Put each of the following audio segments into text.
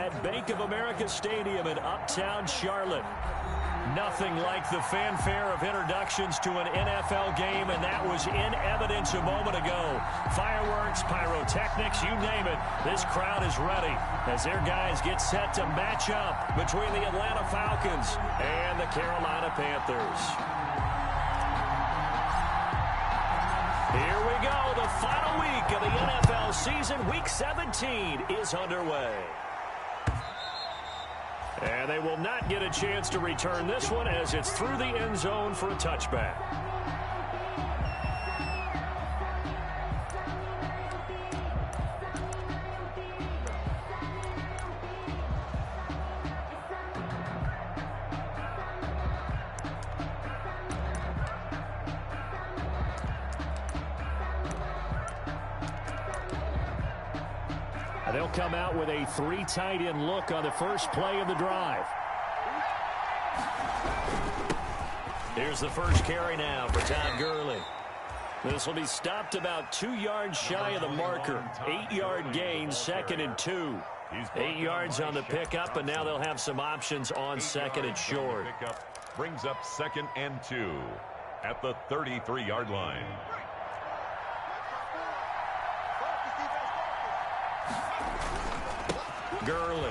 at Bank of America Stadium in Uptown Charlotte. Nothing like the fanfare of introductions to an NFL game, and that was in evidence a moment ago. Fireworks, pyrotechnics, you name it. This crowd is ready as their guys get set to match up between the Atlanta Falcons and the Carolina Panthers. Here we go. The final week of the NFL season. Week 17 is underway. And they will not get a chance to return this one as it's through the end zone for a touchback. They'll come out with a 3 tight end look on the first play of the drive. Here's the first carry now for Todd Gurley. This will be stopped about 2 yards shy of the marker. 8-yard gain, 2nd and 2. 8 yards on the pickup, and now they'll have some options on 2nd and short. Brings up 2nd and 2 at the 33-yard line. Gurley.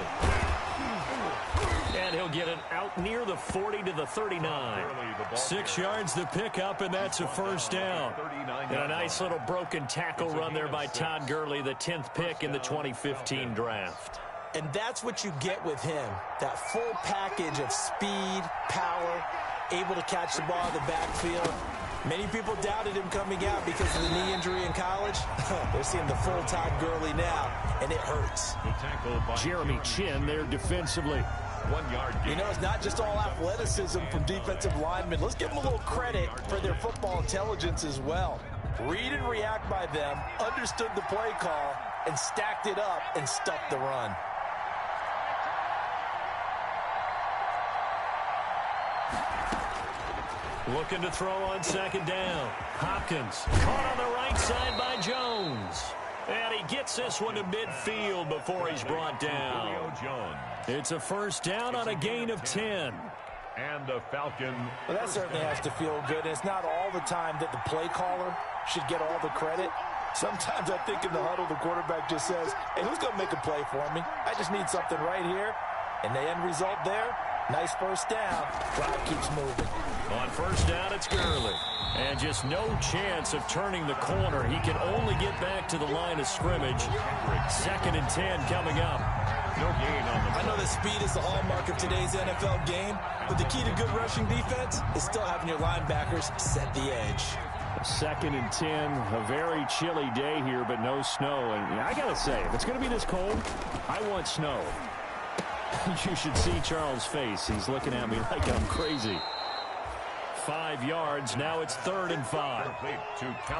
And he'll get it out near the 40 to the 39. 6 yards to pick up, and that's a first down. And a nice little broken tackle run there by Todd Gurley, the 10th pick in the 2015 draft. And that's what you get with him, that full package of speed, power, able to catch the ball in the backfield. Many people doubted him coming out because of the knee injury in college. They're seeing the full Todd Gurley now, and it hurts. Jeremy Chin there defensively. 1 yard gain. You know, it's not just all athleticism from defensive linemen. Let's give them a little credit for their football intelligence as well. Read and react by them, understood the play call, and stacked it up and stuffed the run. Looking to throw on 2nd down. Hopkins caught on the right side by Jones. And he gets this one to midfield before he's brought down. It's a first down on a gain of 10. And the Falcon. Well, that certainly has to feel good. And it's not all the time that the play caller should get all the credit. Sometimes I think in the huddle, the quarterback just says, hey, who's going to make a play for me? I just need something right here. And the end result there, nice first down. Drive keeps moving. On first down, it's Gurley. And just no chance of turning the corner. He can only get back to the line of scrimmage. 2nd and 10 coming up. No gain on the play. I know that speed is the hallmark of today's NFL game, but the key to good rushing defense is still having your linebackers set the edge. 2nd and 10, a very chilly day here, but no snow. And I got to say, if it's going to be this cold, I want snow. You should see Charles' face. He's looking at me like I'm crazy. 5 yards. Now it's 3rd and 5.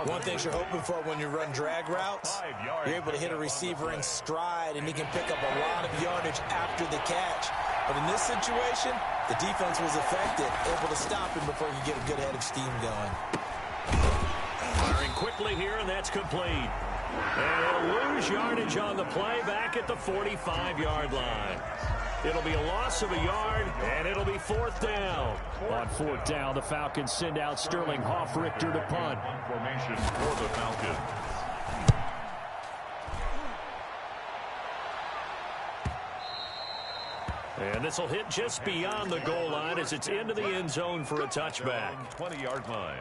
One thing you're hoping for when you run drag routes, you're able to hit a receiver in stride, and he can pick up a lot of yardage after the catch. But in this situation, the defense was effective, able to stop him before you get a good head of steam going. Firing quickly here, and that's complete. And he'll lose yardage on the play back at the 45-yard line. It'll be a loss of a yard, and it'll be 4th down. On 4th down, the Falcons send out Sterling Hoffrichter to punt. Formation for the Falcons. And this will hit just beyond the goal line as it's into the end zone for a touchback. 20-yard line.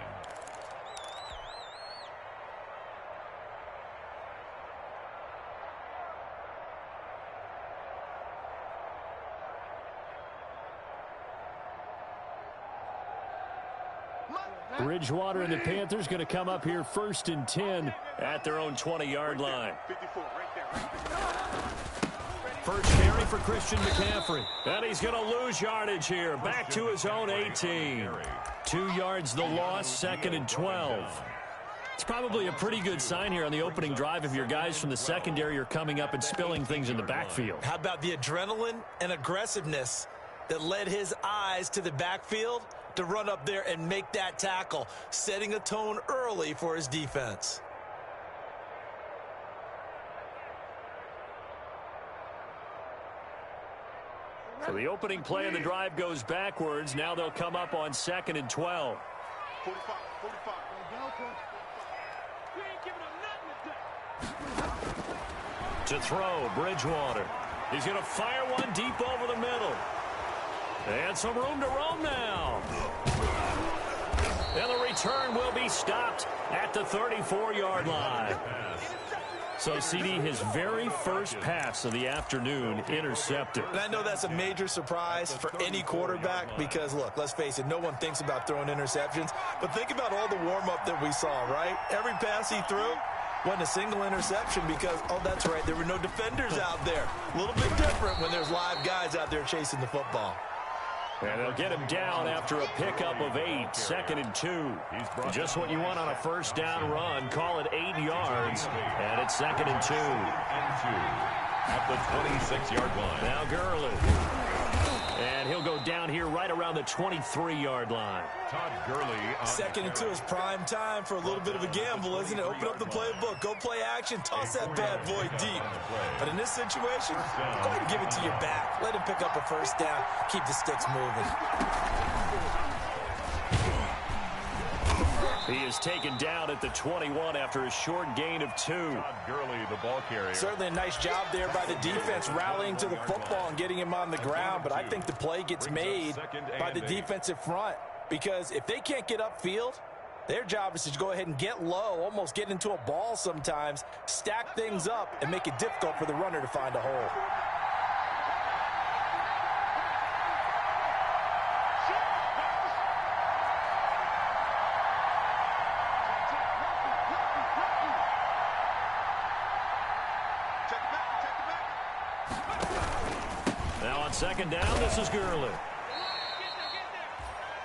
Bridgewater and the Panthers going to come up here 1st and 10 at their own 20-yard line. First carry for Christian McCaffrey. And he's going to lose yardage here. Back to his own 18. 2 yards the loss, 2nd and 12. It's probably a pretty good sign here on the opening drive if your guys from the secondary are coming up and spilling things in the backfield. How about the adrenaline and aggressiveness that led his eyes to the backfield to run up there and make that tackle, setting a tone early for his defense. So the opening play of the drive goes backwards. Now they'll come up on 2nd and 12. 45. To throw, Bridgewater. He's going to fire one deep over the middle. And some room to roam now. And the return will be stopped at the 34-yard line. So, CD, his very first pass of the afternoon intercepted. And I know that's a major surprise for any quarterback because, look, let's face it, no one thinks about throwing interceptions. But think about all the warm-up that we saw, right? Every pass he threw wasn't a single interception because, oh, that's right, there were no defenders out there. A little bit different when there's live guys out there chasing the football. And they'll get him down after a pickup of 8, 2nd and 2. Just what you want on a first down run. Call it 8 yards. And it's 2nd and 2. At the 26-yard line. Now Gurley. And he'll go down here right around the 23-yard line. Todd Gurley. 2nd and 2 is prime time for a little bit of a gamble, isn't it? Open up the playbook. Go play action. Toss that bad boy deep. But in this situation, go ahead and give it to your back. Let him pick up a first down. Keep the sticks moving. He is taken down at the 21 after a short gain of 2. Todd Gurley, the ball carrier. Certainly a nice job there by the defense rallying to the football and getting him on the ground. But I think the play gets made by the defensive front because if they can't get upfield, their job is to go ahead and get low, almost get into a ball sometimes, stack things up, and make it difficult for the runner to find a hole. Now on 2nd down, this is Gurley.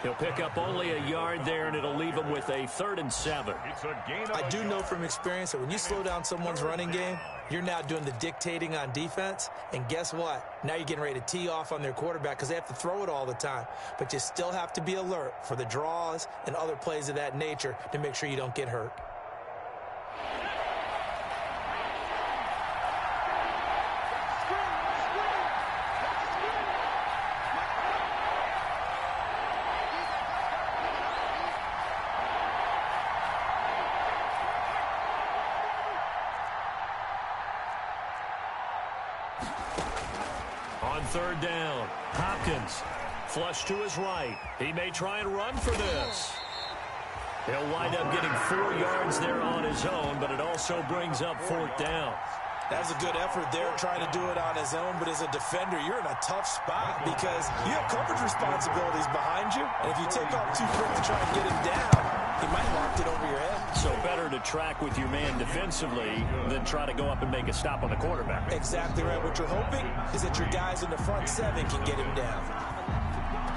He'll pick up only a yard there, and it'll leave him with a 3rd and 7. I do know from experience that when you slow down someone's running game, you're now doing the dictating on defense. And guess what? Now you're getting ready to tee off on their quarterback because they have to throw it all the time. But you still have to be alert for the draws and other plays of that nature to make sure you don't get hurt. On 3rd down, Hopkins flush to his right. He may try and run for this. He'll wind up getting 4 yards there on his own, but it also brings up 4th down. That's a good effort there trying to do it on his own, but as a defender, you're in a tough spot because you have coverage responsibilities behind you, and if you take off too quick to try and get him down, he might knock it over your head. So better to track with your man defensively than try to go up and make a stop on the quarterback. Exactly right. What you're hoping is that your guys in the front 7 can get him down.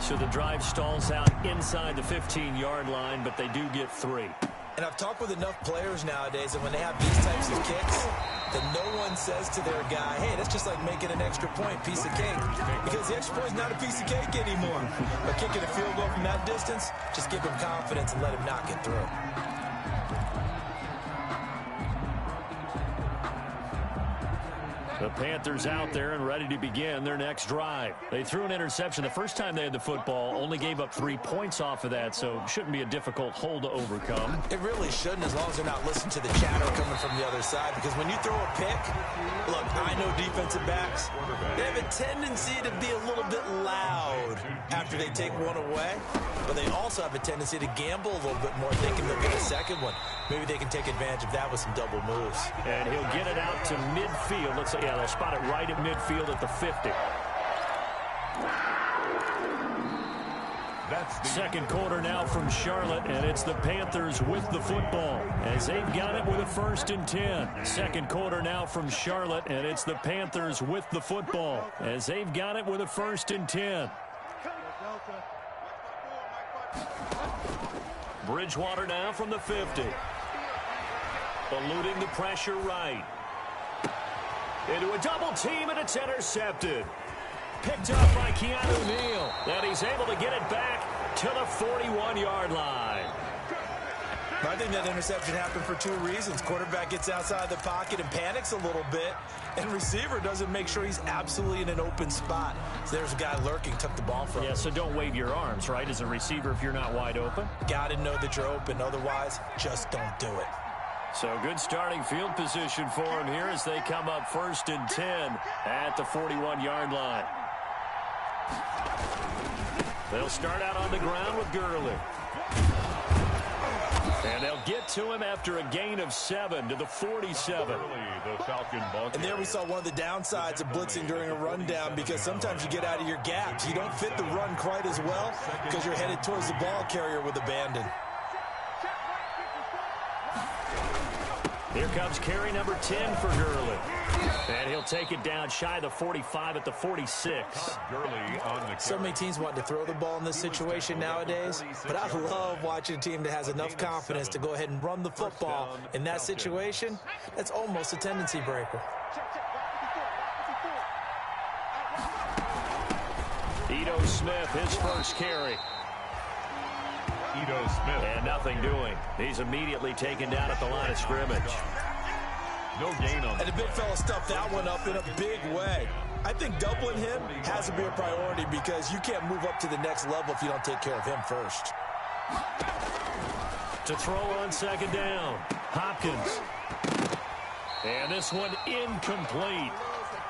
So the drive stalls out inside the 15-yard line, but they do get 3. And I've talked with enough players nowadays that when they have these types of kicks, that no one says to their guy, hey, that's just like making an extra point, piece of cake. Because the extra point is not a piece of cake anymore. But kicking a field goal from that distance, just give him confidence and let him knock it through. The Panthers out there and ready to begin their next drive. They threw an interception the first time they had the football, only gave up 3 points off of that, so it shouldn't be a difficult hole to overcome. It really shouldn't, as long as they're not listening to the chatter coming from the other side, because when you throw a pick, look, I know defensive backs, they have a tendency to be a little bit loud after they take one away, but they also have a tendency to gamble a little bit more, thinking they'll get a second one. Maybe they can take advantage of that with some double moves. And he'll get it out to midfield. Let's say, yeah, they'll spot it right at midfield at the 50. Second quarter now from Charlotte, and it's the Panthers with the football as they've got it with a 1st and 10. Second quarter now from Charlotte, and it's the Panthers with the football as they've got it with a 1st and 10. Bridgewater now from the 50. Eluding the pressure right. Into a double team, and it's intercepted. Picked up by Keanu Neal. And he's able to get it back to the 41-yard line. I think that interception happened for two reasons. Quarterback gets outside the pocket and panics a little bit, and receiver doesn't make sure he's absolutely in an open spot. So there's a guy lurking, took the ball from him. Yeah, so don't wave your arms, right, as a receiver if you're not wide open. Got to know that you're open. Otherwise, just don't do it. So good starting field position for him here as they come up 1st and 10 at the 41-yard line. They'll start out on the ground with Gurley. And they'll get to him after a gain of 7 to the 47. And there we saw one of the downsides of blitzing during a rundown, because sometimes you get out of your gaps. You don't fit the run quite as well because you're headed towards the ball carrier with abandon. Here comes carry number 10 for Gurley. And he'll take it down shy of the 45 at the 46. Gurley on the carry. So many teams want to throw the ball in this situation nowadays, but I love watching a team that has enough confidence to go ahead and run the football. In that situation, that's almost a tendency breaker. Ito Smith, his first carry. Ito Smith. And nothing doing. He's immediately taken down at the line of scrimmage. No gain on. And the big fella stuffed that one up in a big way. I think doubling him has to be a priority, because you can't move up to the next level if you don't take care of him first. To throw on 2nd down, Hopkins. And this one incomplete.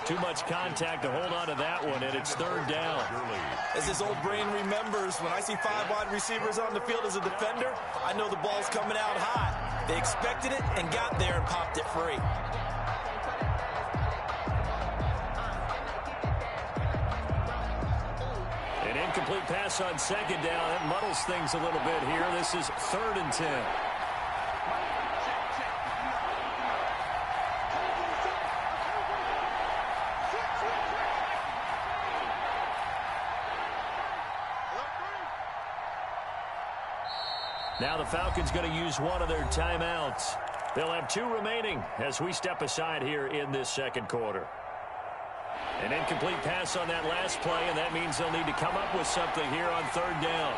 Too much contact to hold on to that one, and it's 3rd down. As his old brain remembers, when I see 5 wide receivers on the field as a defender, I know the ball's coming out hot. They expected it and got there and popped it free. An incomplete pass on 2nd down. That muddles things a little bit here. This is 3rd and 10. Now the Falcons going to use one of their timeouts. They'll have 2 remaining as we step aside here in this 2nd quarter. An incomplete pass on that last play, and that means they'll need to come up with something here on 3rd down.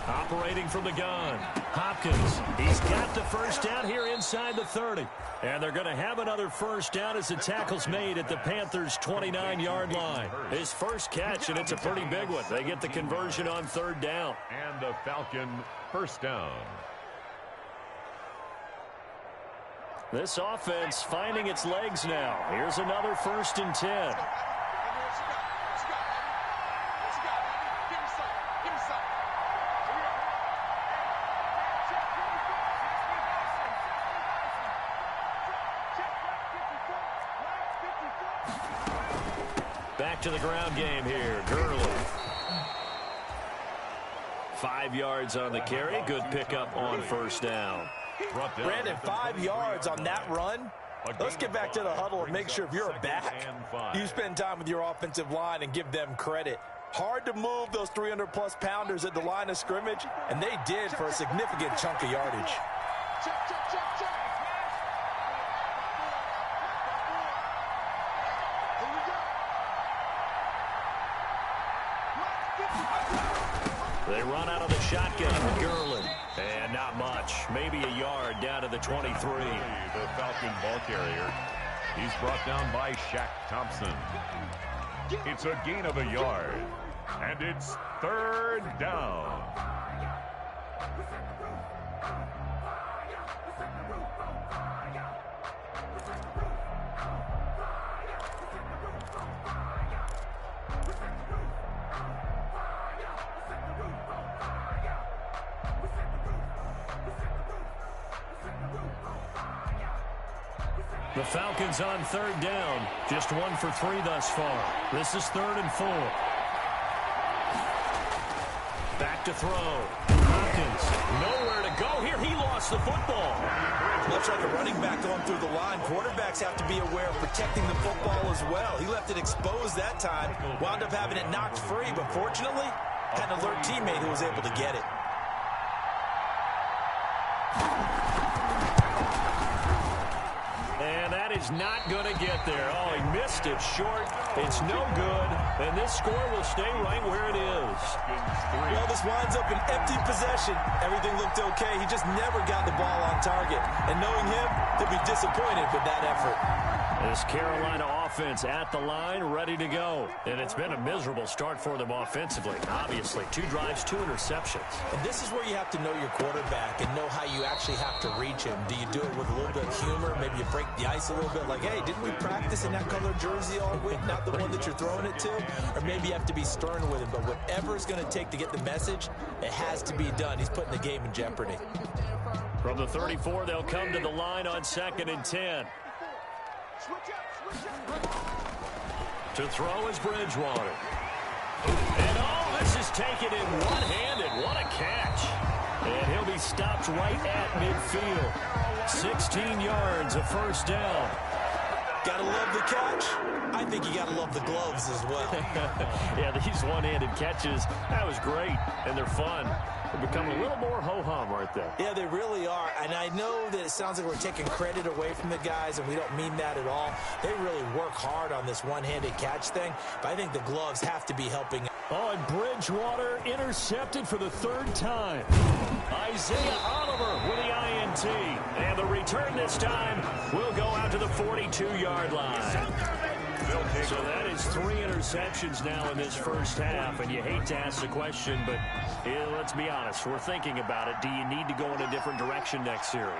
Operating from the gun, Hopkins. He's got the first down here inside the 30. And they're going to have another first down as the tackle's made at the Panthers' 29-yard line. His first catch, and it's a pretty big one. They get the conversion on 3rd down. And the Falcon first down. This offense finding its legs now. Here's another 1st and 10. Back to the ground game here. Gurley. 5 yards on the carry. Good pickup on 1st down. Brandon, 5 yards on that run. Let's get back to the huddle and make sure if you're a back, you spend time with your offensive line and give them credit. Hard to move those 300-plus pounders at the line of scrimmage, and they did for a significant chunk of yardage. They run out of the shotgun with Gurley. And not much. Maybe a yard down to the 23. The Falcon ball carrier. He's brought down by Shaq Thompson. It's a gain of a yard. And it's 3rd down. The Falcons on 3rd down. Just 1 for 3 thus far. This is 3rd and 4. Back to throw. Hopkins, nowhere to go here. He lost the football. Much like a running back going through the line, quarterbacks have to be aware of protecting the football as well. He left it exposed that time, wound up having it knocked free, but fortunately, had an alert teammate who was able to get it. is not going to get there. Oh, he missed it short. It's no good, and this score will stay right where it is. Well, this winds up an empty possession. Everything looked okay. He just never got the ball on target. And knowing him, he'll be disappointed with that effort. This Carolina offense at the line, ready to go. And it's been a miserable start for them offensively. Obviously, 2 drives, 2 interceptions. And this is where you have to know your quarterback and know how you actually have to reach him. Do you do it with a little bit of humor? Maybe you break the ice a little bit like, hey, didn't we practice in that color jersey all week? Not the one that you're throwing it to? Or maybe you have to be stern with him. But whatever it's going to take to get the message, it has to be done. He's putting the game in jeopardy. From the 34, they'll come to the line on 2nd and 10. To throw is Bridgewater. And oh, this is taken in one-handed. What a catch. And he'll be stopped right at midfield. 16 yards, a first down. Gotta love the catch. I think you gotta love the gloves as well. Yeah, these one-handed catches, that was great, and they're fun. They're becoming a little more ho-hum, aren't they? Yeah, they really are. And I know that it sounds like we're taking credit away from the guys, and we don't mean that at all. They really work hard on this one-handed catch thing, but I think the gloves have to be helping. Oh, and Bridgewater intercepted for the 3rd time. Isaiah Oliver with the INT. And the return this time will go out to the 42-yard line. So that is 3 interceptions now in this first half, and you hate to ask the question, but let's be honest, we're thinking about it. Do you need to go in a different direction next series?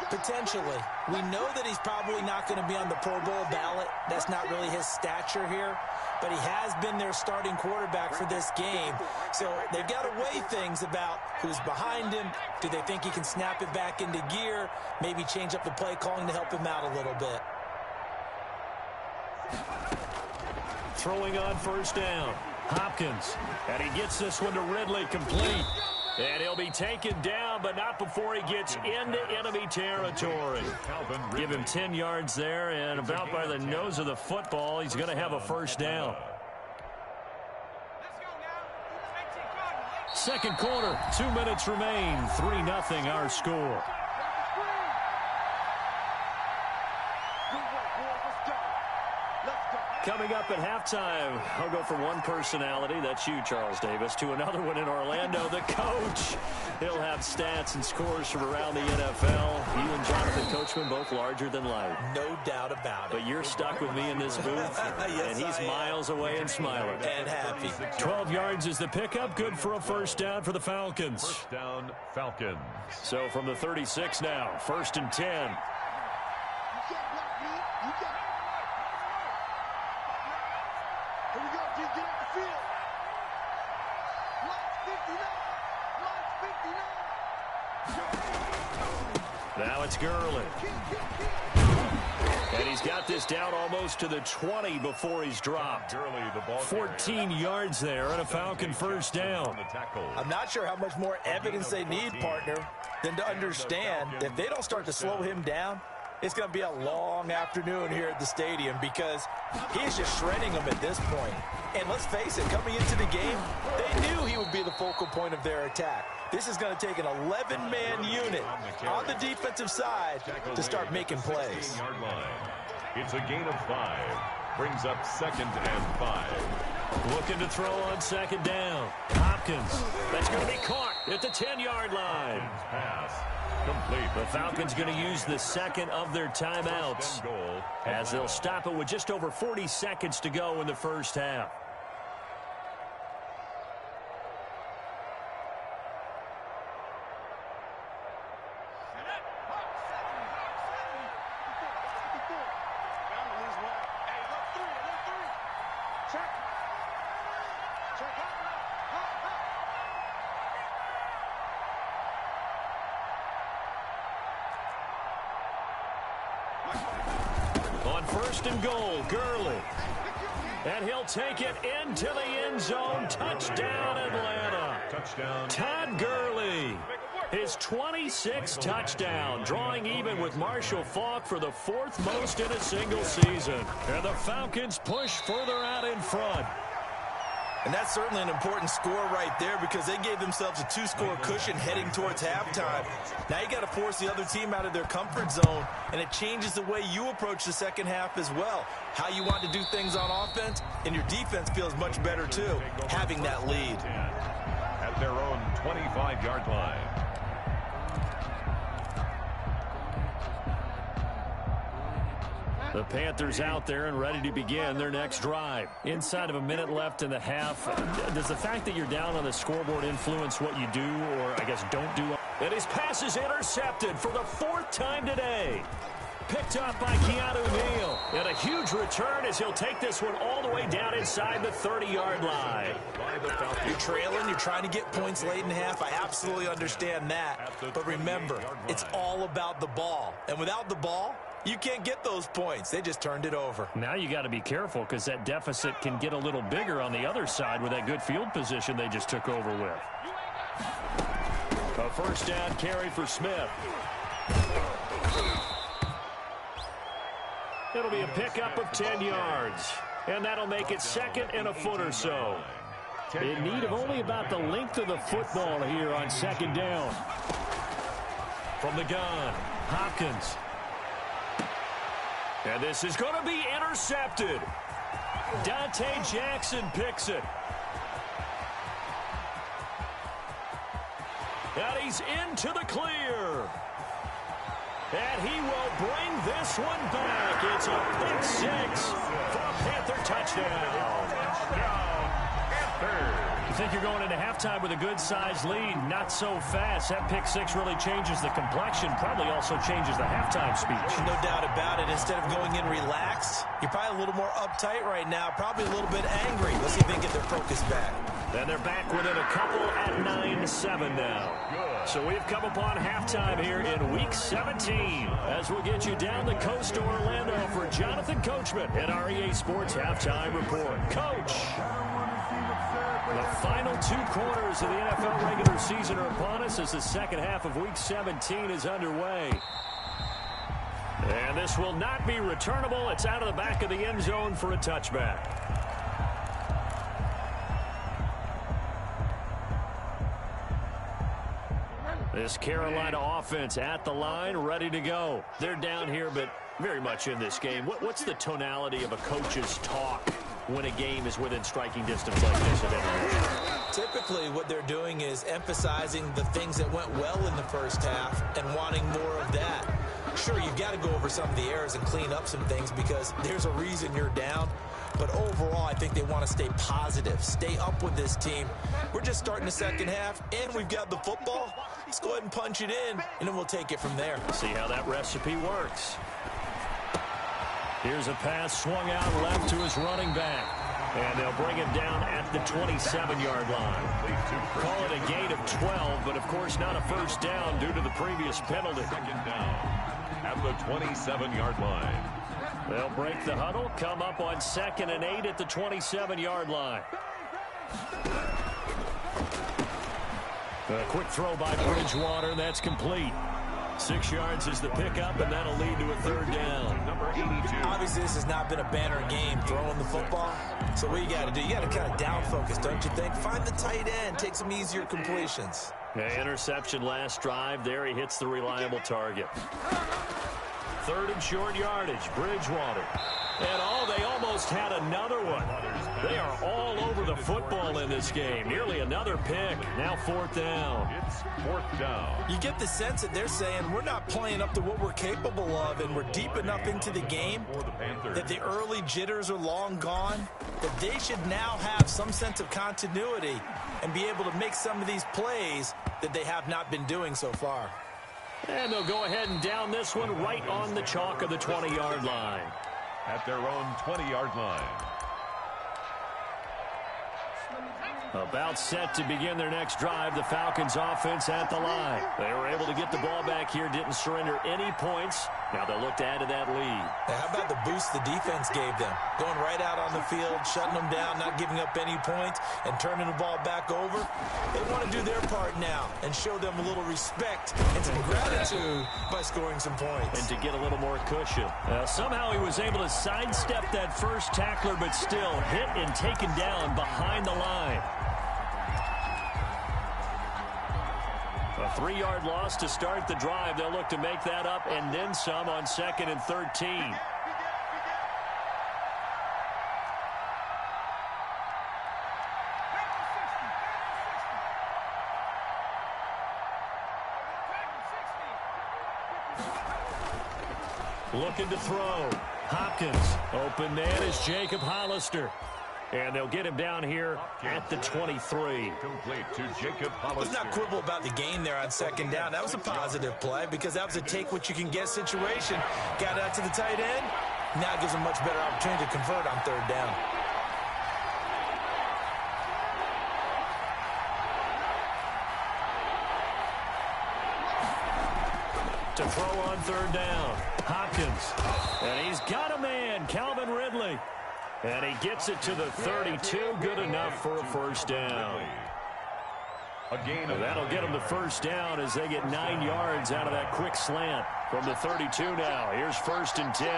Potentially. We know that he's probably not going to be on the Pro Bowl ballot. That's not really his stature here, but he has been their starting quarterback for this game. So they've got to weigh things about who's behind him. Do they think he can snap it back into gear? Maybe change up the play calling to help him out a little bit. Throwing on first down. Hopkins. And he gets this one to Ridley complete. And he'll be taken down, but not before he gets into enemy territory. Give him 10 yards there, and about by the nose of the football, he's going to have a first down. Second quarter, 2 minutes remain. 3-0 our score. Coming up at halftime, I'll go from one personality, that's you, Charles Davis, to another one in Orlando, the coach. He'll have stats and scores from around the NFL. You and Jonathan Coachman, both larger than life. No doubt about it. But you're stuck with me in this booth, yes, and he's miles away and smiling. And happy. 12 yards is the pickup, good for a first down for the Falcons. First down, Falcons. So from the 36 now, 1st and 10. Now it's Gurley. And he's got this down almost to the 20 before he's dropped. 14 yards there and a Falcon first down. I'm not sure how much more evidence they need, partner, than to understand that if they don't start to slow him down, it's going to be a long afternoon here at the stadium because he's just shredding them at this point. And let's face it, coming into the game, they knew he would be the focal point of their attack. This is going to take an 11-man unit on the defensive side to start making plays. It's a gain of 5. Brings up 2nd and 5. Looking to throw on 2nd down. Hopkins. That's going to be caught at the 10-yard line. Pass complete. The Falcons going to use the second of their timeouts as they'll stop it with just over 40 seconds to go in the first half. On 1st and goal, Gurley. And he'll take it into the end zone. Touchdown, Atlanta. Touchdown. Todd Gurley. His 26th touchdown, drawing even with Marshall Faulk for the 4th most in a single season. And the Falcons push further out in front. And that's certainly an important score right there because they gave themselves a 2-score cushion heading towards halftime. Now you got to force the other team out of their comfort zone, and it changes the way you approach the second half as well. How you want to do things on offense, and your defense feels much better too, having that lead. At their own 25-yard line. The Panthers out there and ready to begin their next drive. Inside of a minute left in the half, does the fact that you're down on the scoreboard influence what you do or, I guess, don't do? And his pass is intercepted for the 4th time today. Picked up by Keanu Neal. And a huge return as he'll take this one all the way down inside the 30-yard line. You're trailing. You're trying to get points late in half. I absolutely understand that. But remember, it's all about the ball. And without the ball, you can't get those points. They just turned it over. Now you got to be careful because that deficit can get a little bigger on the other side with that good field position they just took over with. A first down carry for Smith. It'll be a pickup of 10 yards. And that'll make it 2nd and a foot or so. In need of only about the length of the football here on 2nd down. From the gun, Hopkins. And this is going to be intercepted. Dante Jackson picks it. And he's into the clear. And he will bring this one back. It's a pick 6 for a Panther touchdown. You think you're going into halftime with a good-sized lead. Not so fast. That pick 6 really changes the complexion. Probably also changes the halftime speech. No doubt about it. Instead of going in relaxed, you're probably a little more uptight right now. Probably a little bit angry. Let's see if they get their focus back. And they're back within a couple at 9-7 now. So we've come upon halftime here in Week 17 as we'll get you down the coast to Orlando for Jonathan Coachman at our EA Sports Halftime Report. Coach! The final 2 quarters of the NFL regular season are upon us as the second half of Week 17 is underway. And this will not be returnable. It's out of the back of the end zone for a touchback. This Carolina offense at the line, ready to go. They're down here, but very much in this game. What's the tonality of a coach's talk when a game is within striking distance like this of everyone? Typically, what they're doing is emphasizing the things that went well in the first half and wanting more of that. Sure, you've got to go over some of the errors and clean up some things because there's a reason you're down. But overall, I think they want to stay positive, stay up with this team. We're just starting the second half, and we've got the football. Let's go ahead and punch it in, and then we'll take it from there. See how that recipe works. Here's a pass swung out left to his running back. And they'll bring him down at the 27-yard line. Call it a gain of 12, but of course not a first down due to the previous penalty. Second down at the 27-yard line. They'll break the huddle, come up on 2nd and 8 at the 27-yard line. A quick throw by Bridgewater, that's complete. 6 yards is the pickup, and that'll lead to a third down. Number 82. Obviously, this has not been a banner game throwing the football. So what you got to do, you got to kind of down focus, don't you think? Find the tight end, take some easier completions. Yeah, interception last drive. There he hits the reliable target. 3rd and short yardage, Bridgewater. And they almost had another one. They are all over the football in this game. Nearly another pick. Now 4th down. It's 4th down. You get the sense that they're saying we're not playing up to what we're capable of, and we're deep enough into the game that the early jitters are long gone, that they should now have some sense of continuity and be able to make some of these plays that they have not been doing so far. And they'll go ahead and down this one right on the chalk of the 20-yard line. At their own 20-yard line. About set to begin their next drive, the Falcons offense at the line. They were able to get the ball back here, didn't surrender any points. Now they'll look to add to that lead. Now, how about the boost the defense gave them? Going right out on the field, shutting them down, not giving up any points, and turning the ball back over. They want to do their part now and show them a little respect and some gratitude by scoring some points. And to get a little more cushion. Somehow he was able to sidestep that first tackler, but still hit and taken down behind the line. A 3-yard loss to start the drive. They'll look to make that up and then some on 2nd and 13. Looking to throw. Hopkins. Open man is Jacob Hollister. And they'll get him down here at the 23. Complete to Jacob Hollister. Let's not quibble about the gain there on 2nd down. That was a positive play because that was a take-what-you-can-get situation. Got out to the tight end. Now gives them much better opportunity to convert on 3rd down. To throw on 3rd down. Hopkins. And he's got a man, Calvin Ridley. And he gets it to the 32. Good enough for a 1st down. That'll get them the 1st down as they get 9 yards out of that quick slant from the 32 now. Here's 1st and 10.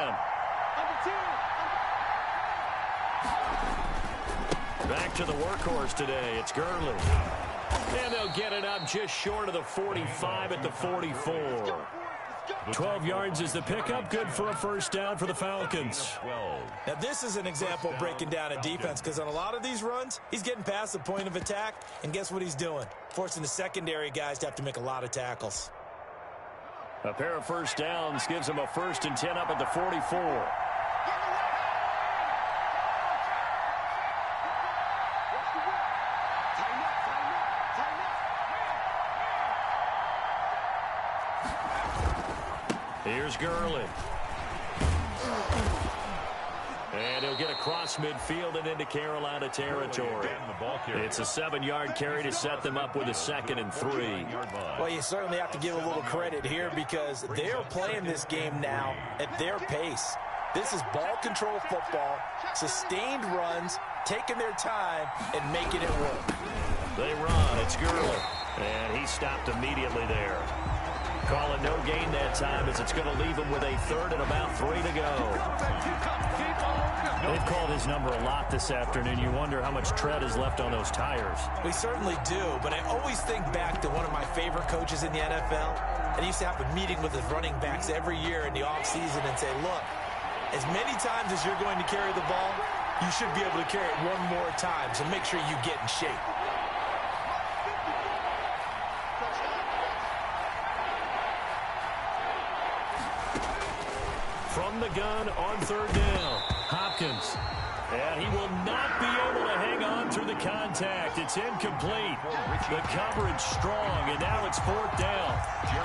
Back to the workhorse today. It's Gurley. And they'll get it up just short of the 45 at the 44. 12 yards is the pickup. Good for a 1st down for the Falcons. Now, this is an example of breaking down a defense because on a lot of these runs, he's getting past the point of attack, and guess what he's doing? Forcing the secondary guys to have to make a lot of tackles. A pair of 1st downs gives them a 1st and 10 up at the 44. Here's Gurley. And he'll get across midfield and into Carolina territory. It's a 7-yard carry to set them up with a 2nd and 3. Well, you certainly have to give a little credit here because they're playing this game now at their pace. This is ball control football, sustained runs, taking their time, and making it work. They run. It's Gurley. And he stopped immediately there. Call it no gain that time as it's going to leave him with a 3rd and about 3 to go. They've called his number a lot this afternoon. You wonder how much tread is left on those tires. We certainly do, but I always think back to one of my favorite coaches in the NFL. And he used to have a meeting with his running backs every year in the offseason and say, look, as many times as you're going to carry the ball, you should be able to carry it one more time, so make sure you get in shape. From the gun on 3rd down, Hopkins. And he will not be able to hang on through the contact. It's incomplete. The coverage strong, and now it's 4th down.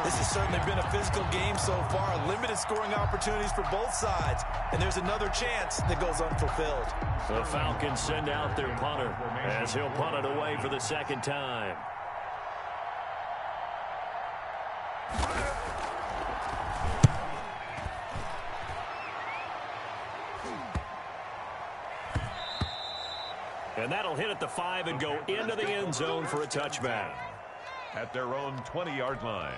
This has certainly been a physical game so far. Limited scoring opportunities for both sides. And there's another chance that goes unfulfilled. The Falcons send out their punter as he'll punt it away for the 2nd time. And that'll hit at the 5 and go into the end zone for a touchback. At their own 20-yard line.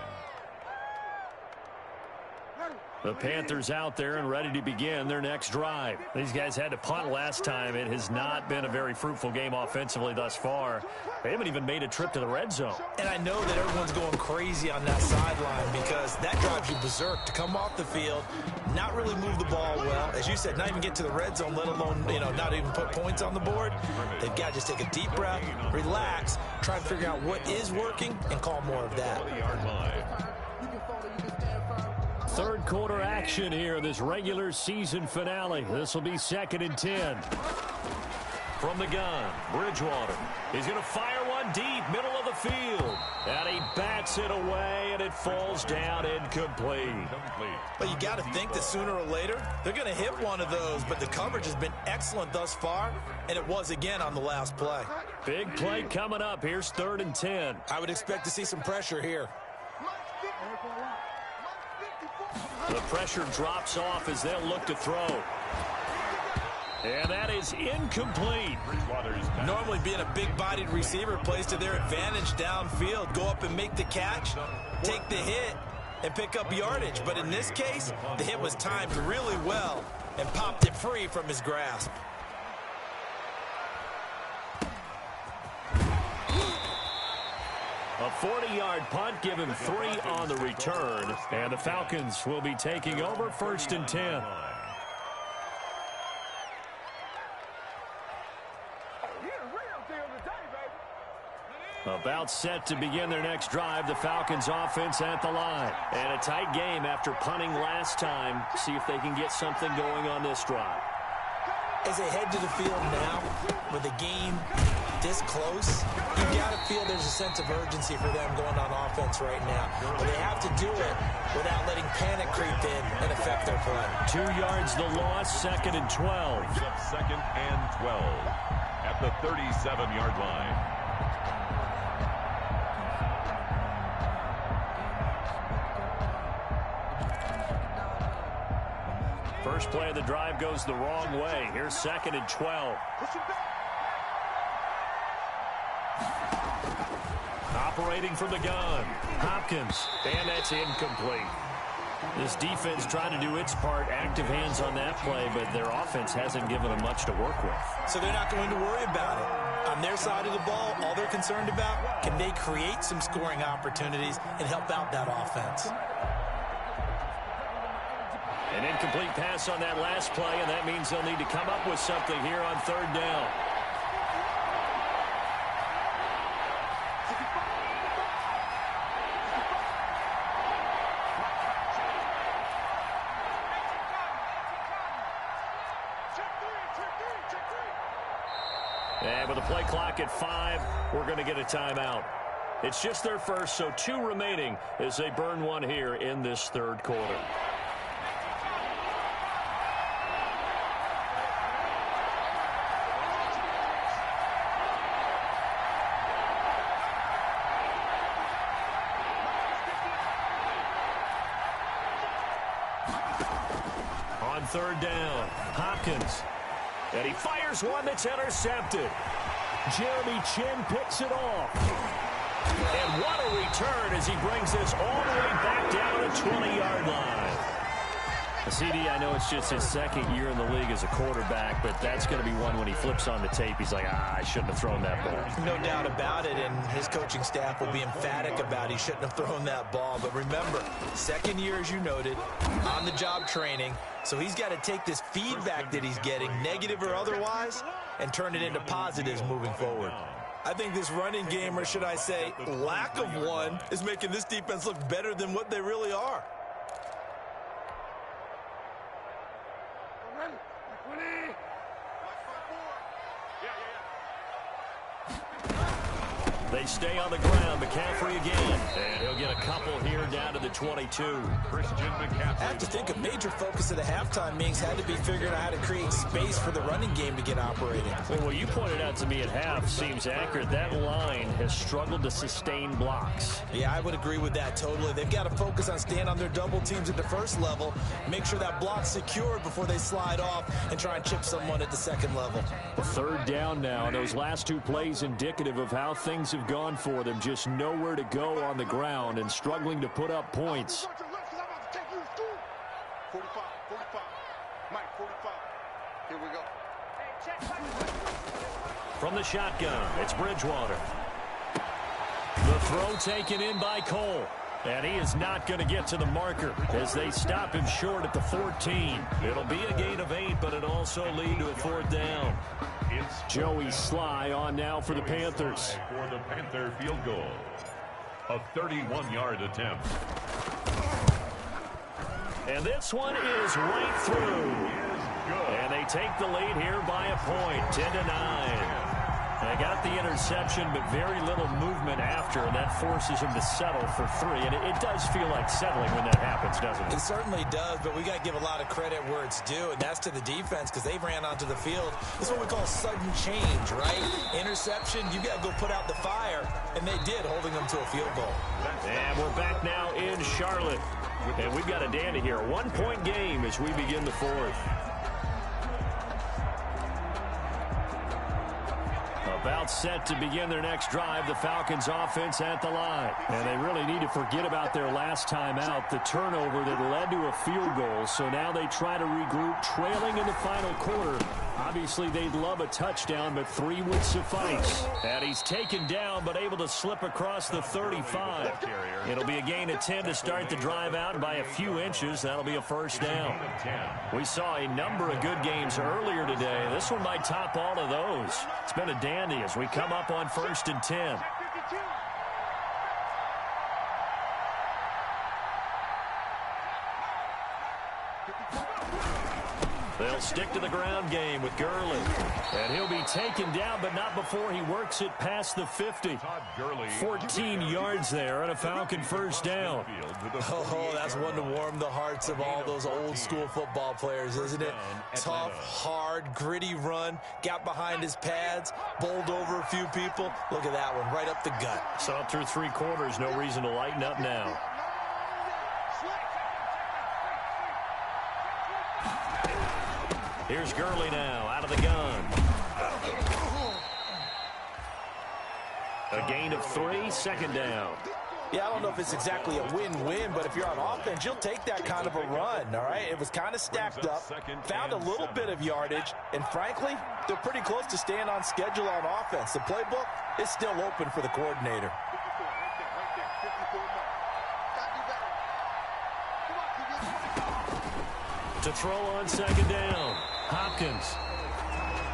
The Panthers out there and ready to begin their next drive. These guys had to punt last time. It has not been a very fruitful game offensively thus far. They haven't even made a trip to the red zone. And I know that everyone's going crazy on that sideline because that drives you berserk to come off the field, not really move the ball well. As you said, not even get to the red zone, let alone, not even put points on the board. They've got to just take a deep breath, relax, try and figure out what is working, and call more of that. 3rd quarter action here, this regular season finale. This will be 2nd and 10. From the gun, Bridgewater. He's going to fire one deep, middle of the field. And he bats it away, and it falls down incomplete. But you got to think that sooner or later, they're going to hit one of those. But the coverage has been excellent thus far, and it was again on the last play. Big play coming up. Here's 3rd and 10. I would expect to see some pressure here. The pressure drops off as they'll look to throw. And that is incomplete. Normally being a big-bodied receiver plays to their advantage downfield. Go up and make the catch, take the hit, and pick up yardage. But in this case, the hit was timed really well and popped it free from his grasp. A 40-yard punt, give him 3 on the return. And the Falcons will be taking over 1st and 10. About set to begin their next drive. The Falcons offense at the line. And a tight game after punting last time. See if they can get something going on this drive. As they head to the field now, with the game this close, you got to feel there's a sense of urgency for them going on offense right now. But they have to do it without letting panic creep in and affect their play. 2 yards the loss, 2nd and 12. 2nd and 12 at the 37-yard line. First play of the drive goes the wrong way. Here's 2nd and 12. Operating from the gun, Hopkins, and that's incomplete. This defense trying to do its part, active hands on that play, but their offense hasn't given them much to work with. So they're not going to worry about it. On their side of the ball, all they're concerned about, can they create some scoring opportunities and help out that offense? An incomplete pass on that last play, and that means they'll need to come up with something here on 3rd down. And with the play clock at 5, we're going to get a timeout. It's just their first, so 2 remaining as they burn one here in this 3rd quarter. On 3rd down, Hopkins. And he fires one that's intercepted. Jeremy Chin picks it off. And what a return as he brings this all the way back down to the 20-yard line. CD, I know it's just his 2nd year in the league as a quarterback, but that's going to be one when he flips on the tape. He's like, I shouldn't have thrown that ball. No doubt about it, and his coaching staff will be emphatic about he shouldn't have thrown that ball. But remember, 2nd year, as you noted, on-the-job training. So he's got to take this feedback that he's getting, negative or otherwise, and turn it into positives moving forward. I think this running game, or should I say lack of one, is making this defense look better than what they really are. They stay on the ground. McCaffrey again. And he'll get a couple here down to the 22. Christian McCaffrey. I have to think a major focus of the halftime meetings had to be figuring out how to create space for the running game to get operating. Well, what you pointed out to me at half seems accurate. That line has struggled to sustain blocks. Yeah, I would agree with that totally. They've got to focus on staying on their double teams at the first level, make sure that block's secured before they slide off and try and chip someone at the 2nd level. 3rd down now. Those last 2 plays indicative of how things have gone for them. Just nowhere to go on the ground and struggling to put up points. 45. Mike, 45. Here we go. From the shotgun, it's Bridgewater. The throw taken in by Cole. And he is not going to get to the marker as they stop him short at the 14. It'll be a gain of 8, but it'll also lead to a 4th down. It's Joey Sly on now for the Panthers. For the Panther field goal. A 31-yard attempt. And this one is right through. And they take the lead here by a point, 10-9. They got the interception, but very little movement after, and that forces him to settle for 3. And it does feel like settling when that happens, doesn't it? It certainly does, but we got to give a lot of credit where it's due, and that's to the defense because they ran onto the field. This is what we call sudden change, right? Interception, you got to go put out the fire, and they did, holding them to a field goal. And we're back now in Charlotte. And we've got a dandy here. A 1-point game as we begin the 4th. About set to begin their next drive, the Falcons offense at the line. And they really need to forget about their last time out, the turnover that led to a field goal. So now they try to regroup, trailing in the final quarter. Obviously, they'd love a touchdown, but 3 would suffice. And he's taken down, but able to slip across the 35. It'll be a gain of 10 to start the drive out by a few inches. That'll be a first down. We saw a number of good games earlier today. This one might top all of those. It's been a dandy as we come up on 1st and 10. They'll stick to the ground game with Gurley. And he'll be taken down, but not before he works it past the 50. 14 yards there and a Falcon first down. Oh, that's one to warm the hearts of all those old school football players, isn't it? Tough, hard, gritty run. Got behind his pads, bowled over a few people. Look at that one, right up the gut. Saw through 3 quarters, no reason to lighten up now. Here's Gurley now, out of the gun. A gain of 3, second down. Yeah, I don't know if it's exactly a win-win, but if you're on offense, you'll take that kind of a run, all right? It was kind of stacked up, found a little bit of yardage, and frankly, they're pretty close to staying on schedule on offense. The playbook is still open for the coordinator. To throw on second down, Hopkins.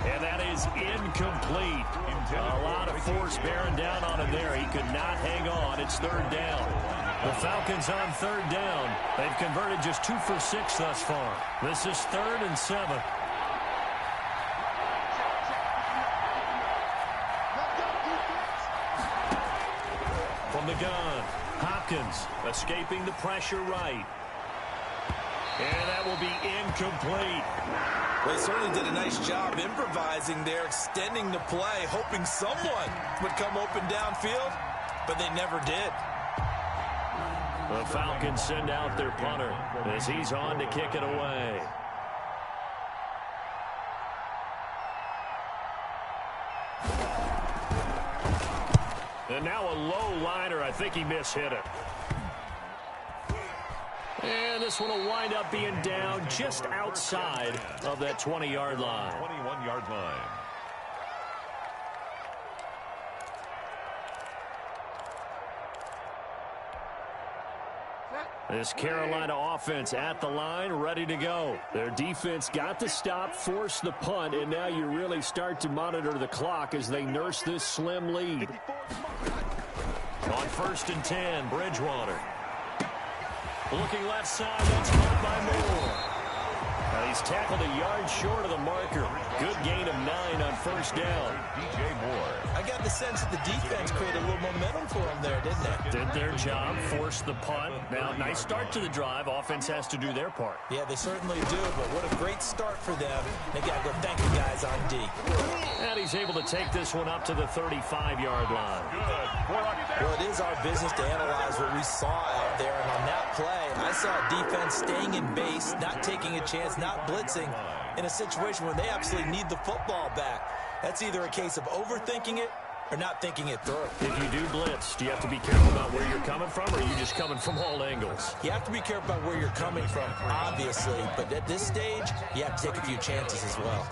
And that is incomplete. A lot of force bearing down on him there. He could not hang on. It's 3rd down. The Falcons on 3rd down. They've converted just 2 for 6 thus far. This is 3rd and 7. From the gun, Hopkins escaping the pressure right. And that will be incomplete. They certainly did a nice job improvising there, extending the play, hoping someone would come open downfield, but they never did. The Falcons send out their punter as he's on to kick it away. And now a low liner. I think he mishit it. And this one will wind up being down just outside of that 20-yard line. 21-yard line. This Carolina offense at the line, ready to go. Their defense got the stop, forced the punt, and now you really start to monitor the clock as they nurse this slim lead. On 1st and 10, Bridgewater. Looking left side, that's caught by Moore. Now he's tackled a yard short of the marker. Good gain of 9 on 1st down. DJ Moore. I got the sense that the defense created a little momentum for them there, didn't they? Did their job, forced the punt. Now, nice start to the drive. Offense has to do their part. Yeah, they certainly do, but what a great start for them. They got to go thank the guys on D. And he's able to take this one up to the 35-yard line. Well, it is our business to analyze what we saw out there, and on that play, I saw a defense staying in base, not taking a chance, not blitzing, in a situation where they absolutely need the football back. That's either a case of overthinking it or not thinking it through. If you do blitz, do you have to be careful about where you're coming from, or are you just coming from all angles? You have to be careful about where you're coming from, obviously, but at this stage, you have to take a few chances as well.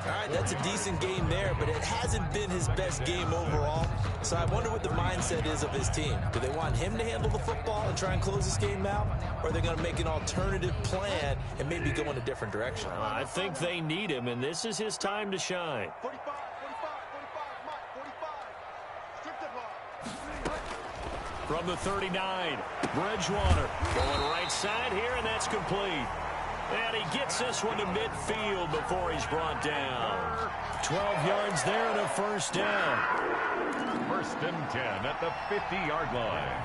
All right, that's a decent game there, but it hasn't been his best game overall. So I wonder what the mindset is of his team. Do they want him to handle the football and try and close this game out? Or are they going to make an alternative plan and maybe go in a different direction? I think they need him, and this is his time to shine. 45, 45, 45, Mike, 45. From the 39, Bridgewater going right side here, and that's complete. And he gets this one to midfield before he's brought down. 12 yards there and a first down. 1st and 10 at the 50-yard line.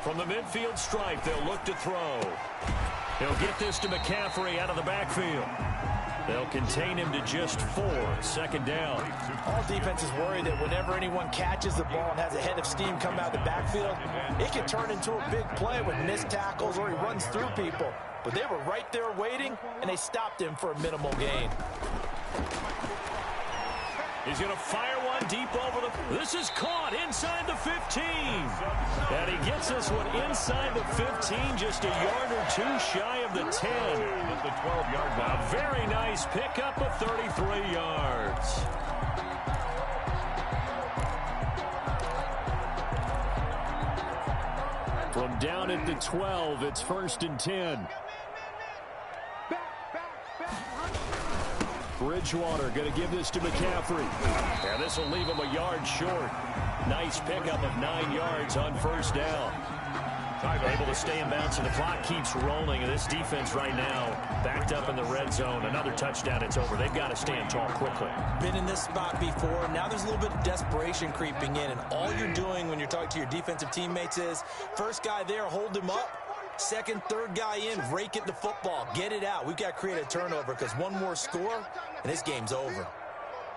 From the midfield stripe, they'll look to throw. He'll get this to McCaffrey out of the backfield. They'll contain him to just 4. 2nd down. All defenses worry that whenever anyone catches the ball and has a head of steam come out of the backfield, it can turn into a big play with missed tackles or he runs through people. But they were right there waiting, and they stopped him for a minimal gain. He's going to fire one deep over the... This is caught inside the 15. And he gets this one inside the 15, just a yard or two shy of the 10. At the 12-yard line. A very nice pickup of 33 yards. From down at the 12, it's 1st and 10. Bridgewater going to give this to McCaffrey. And this will leave him a yard short. Nice pickup of 9 yards on 1st down. Able to stay in bounds, and the clock keeps rolling. And this defense right now backed up in the red zone. Another touchdown, it's over. They've got to stand tall quickly. Been in this spot before. Now there's a little bit of desperation creeping in. And all you're doing when you're talking to your defensive teammates is, first guy there, hold him up. 2nd, 3rd guy in, rake at the football. Get it out. We've got to create a turnover because one more score, and this game's over.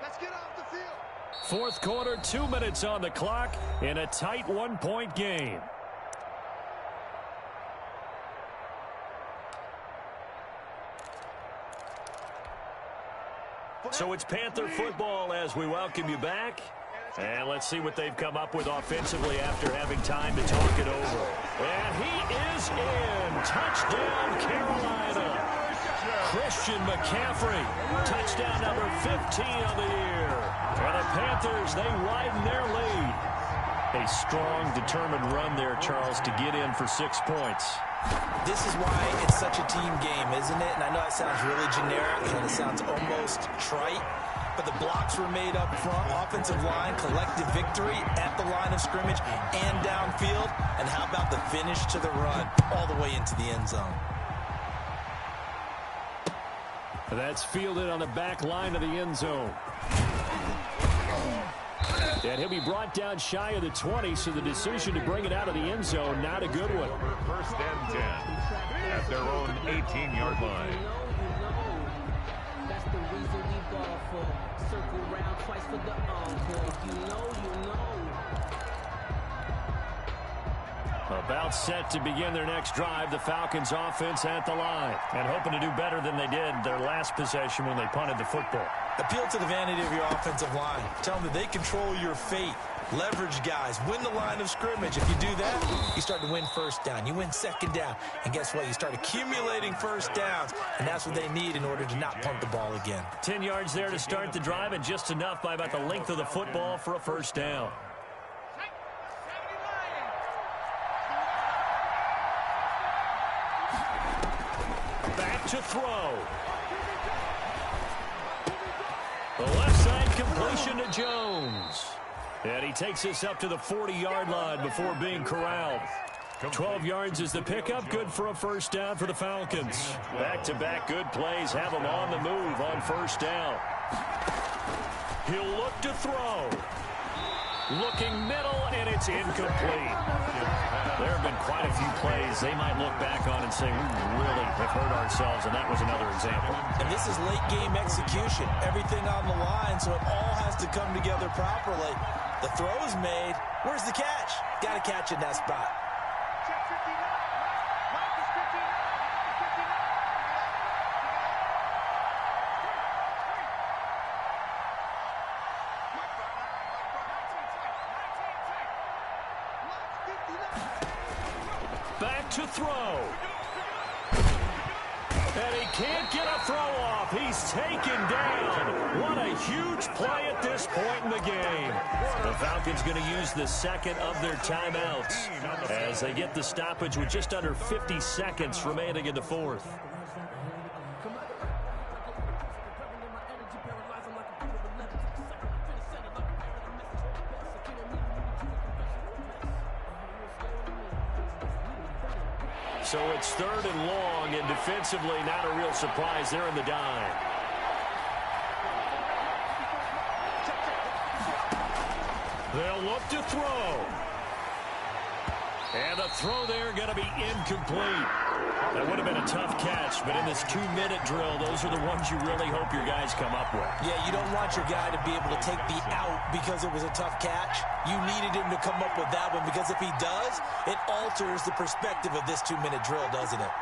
Let's get off the field. 4th quarter, 2 minutes on the clock in a tight 1-point game. So it's Panther football as we welcome you back. And let's see what they've come up with offensively after having time to talk it over. And he is in. Touchdown, Carolina. Christian McCaffrey. Touchdown number 15 on the year. And the Panthers, they widen their lead. A strong, determined run there, Charles, to get in for 6 points. This is why it's such a team game, isn't it? And I know it sounds really generic and it sounds almost trite, but the blocks were made up front. Offensive line, collective victory at the line of scrimmage and downfield. And how about the finish to the run all the way into the end zone? That's fielded on the back line of the end zone. And he'll be brought down shy of the 20, so the decision to bring it out of the end zone, not a good one. 1st and 10 at their own 18-yard line. That's the reason we ball for. Circle round twice for the encore. You know. About set to begin their next drive. The Falcons offense at the line. And hoping to do better than they did their last possession when they punted the football. Appeal to the vanity of your offensive line. Tell them that they control your fate. Leverage guys. Win the line of scrimmage. If you do that, you start to win 1st down. You win 2nd down. And guess what? You start accumulating 1st downs. And that's what they need in order to not punt the ball again. 10 yards there to start the drive, and just enough by about the length of the football for a 1st down. Back to throw. The left side completion to Jones. And he takes this up to the 40-yard line before being corralled. 12 yards is the pickup. Good for a 1st down for the Falcons. Back-to-back good plays have them on the move on 1st down. He'll look to throw. Looking middle, and it's incomplete. There have been quite a few plays they might look back on and say, we really have hurt ourselves, and that was another example. And this is late-game execution. Everything on the line, so it all has to come together properly. The throw is made. Where's the catch? Got to catch in that spot. Back to throw. And he can't get a throw off. He's taken down. What a huge play at this point in the game. The Falcons going to use the 2nd of their timeouts as they get the stoppage with just under 50 seconds remaining in the 4th. So it's 3rd and long, and defensively not a real surprise. They're in the dime. They'll look to throw. And the throw there going to be incomplete. That would have been a tough catch, but in this 2-minute drill, those are the ones you really hope your guys come up with. Yeah, you don't want your guy to be able to take the out because it was a tough catch. You needed him to come up with that one, because if he does, it alters the perspective of this 2-minute drill, doesn't it?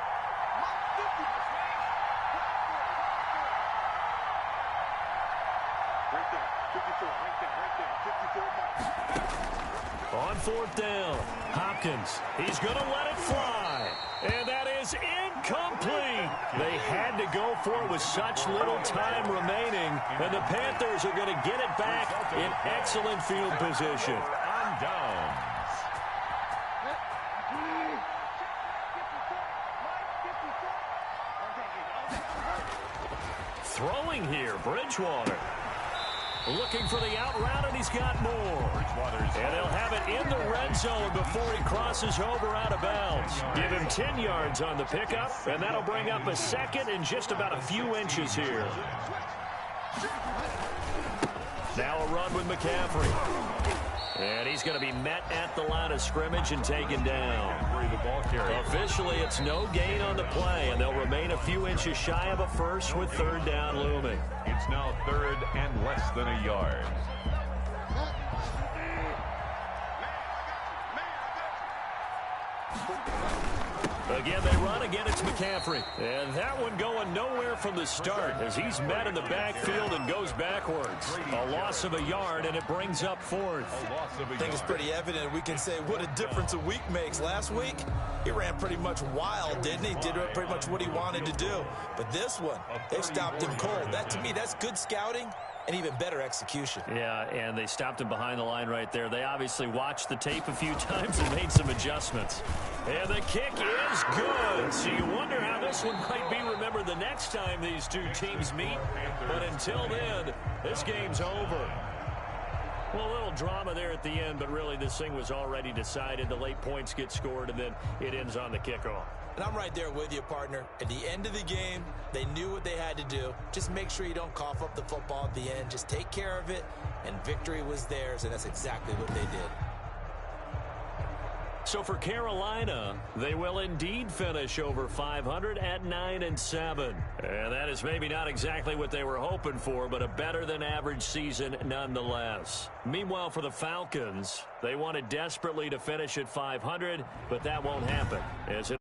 On 4th down, Hopkins, he's going to let it fly. And that is incomplete. They had to go for it with such little time remaining, and the Panthers are going to get it back in excellent field position. On downs. Throwing here, Bridgewater. Looking for the out route, and he's got more. And they'll have it in the red zone before he crosses over out of bounds. Give him 10 yards on the pickup, and that'll bring up a second and just about a few inches here. Now a run with McCaffrey. And he's going to be met at the line of scrimmage and taken down. Officially, it's no gain on the play, and they'll remain a few inches shy of a first with 3rd down looming. It's now 3rd and less than a yard. Again, they run. Again, it's McCaffrey. And that one going nowhere from the start as he's met in the backfield and goes backwards. A loss of a yard, and it brings up 4th. I think it's pretty evident. We can say what a difference a week makes. Last week, he ran pretty much wild, didn't he? Did pretty much what he wanted to do. But this one, they stopped him cold. That, to me, that's good scouting and even better execution. Yeah, and they stopped him behind the line right there. They obviously watched the tape a few times and made some adjustments. And the kick is good. So you wonder how this one might be remembered the next time these two teams meet. But until then, this game's over. Well, a little drama there at the end, but really this thing was already decided. The late points get scored, and then it ends on the kickoff. And I'm right there with you, partner. At the end of the game, they knew what they had to do. Just make sure you don't cough up the football at the end. Just take care of it, and victory was theirs, and that's exactly what they did. So for Carolina, they will indeed finish over 500 at 9-7. And that is maybe not exactly what they were hoping for, but a better than average season nonetheless. Meanwhile, for the Falcons, they wanted desperately to finish at 500, but that won't happen as it